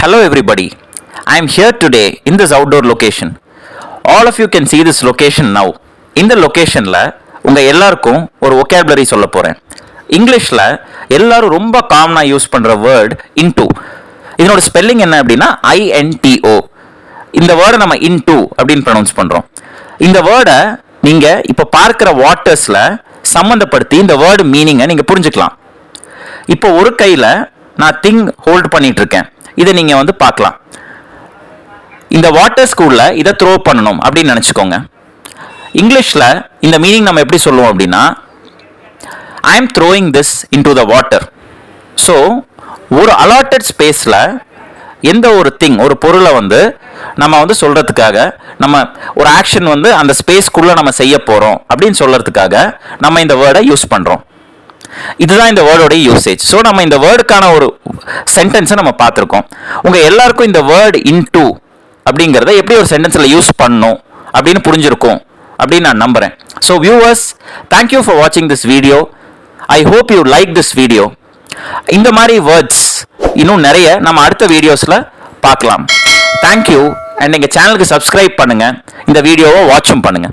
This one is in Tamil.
Hello everybody, I am here today in this outdoor location. All of you can see this location now. இந்த லொகேஷனில் உங்கள் எல்லாருக்கும் ஒரு vocabulary சொல்ல போகிறேன். இங்கிலீஷில் எல்லாரும் ரொம்ப காமனாக யூஸ் பண்ணுற வேர்ட் இன்டூ. இதனோட ஸ்பெல்லிங் என்ன அப்படின்னா INTO. இந்த வேர்டை நம்ம இன்டூ அப்படின்னு ப்ரொனவுன்ஸ் பண்ணுறோம். இந்த வேர்டை நீங்கள் இப்போ பார்க்குற வாட்டர்ஸில் சம்மந்தப்படுத்தி இந்த வேர்டு மீனிங்கை நீங்கள் புரிஞ்சுக்கலாம். இப்போ ஒரு கையில் நான் திங் ஹோல்ட் பண்ணிட்டு இருக்கேன். இதை நீங்கள் பார்க்கலாம். இந்த வாட்டர் ஸ்கூல்ல இதை த்ரோ பண்ணணும் அப்படின்னு நினச்சிக்கோங்க. இங்கிலீஷில் இந்த மீனிங் நம்ம எப்படி சொல்லுவோம் அப்படின்னா I am throwing this in to the water. So ஒரு அலாட்டட் ஸ்பேஸில் எந்த ஒரு திங் ஒரு பொருளை நம்ம சொல்கிறதுக்காக நம்ம ஒரு ஆக்ஷன் அந்த ஸ்பேஸ்க்குள்ளே நம்ம செய்ய போகிறோம் அப்படின்னு சொல்கிறதுக்காக நம்ம இந்த வேர்டை யூஸ் பண்ணுறோம். இதுதான் இந்த வேர்டோட யூசேஜ். ஸோ நம்ம இந்த வேர்டுக்கான ஒரு சென்டென்ஸை நம்ம பார்த்துருக்கோம். உங்கள் எல்லாருக்கும் இந்த வேர்டு இன்டூ அப்படிங்கிறத எப்படி ஒரு சென்டென்ஸில் யூஸ் பண்ணணும் அப்படின்னு புரிஞ்சிருக்கும் அப்படின்னு நான் நம்புகிறேன். ஸோ வியூவர்ஸ், தேங்க்யூ ஃபார் வாட்சிங் this video. I hope you like this video. இந்த மாதிரி வேர்ட்ஸ் இன்னும் நிறைய நம்ம அடுத்த வீடியோஸில் பார்க்கலாம். தேங்க்யூ. அண்ட் எங்கள் சேனலுக்கு சப்ஸ்கிரைப் பண்ணுங்கள், இந்த வீடியோவை வாட்சும் பண்ணுங்கள்.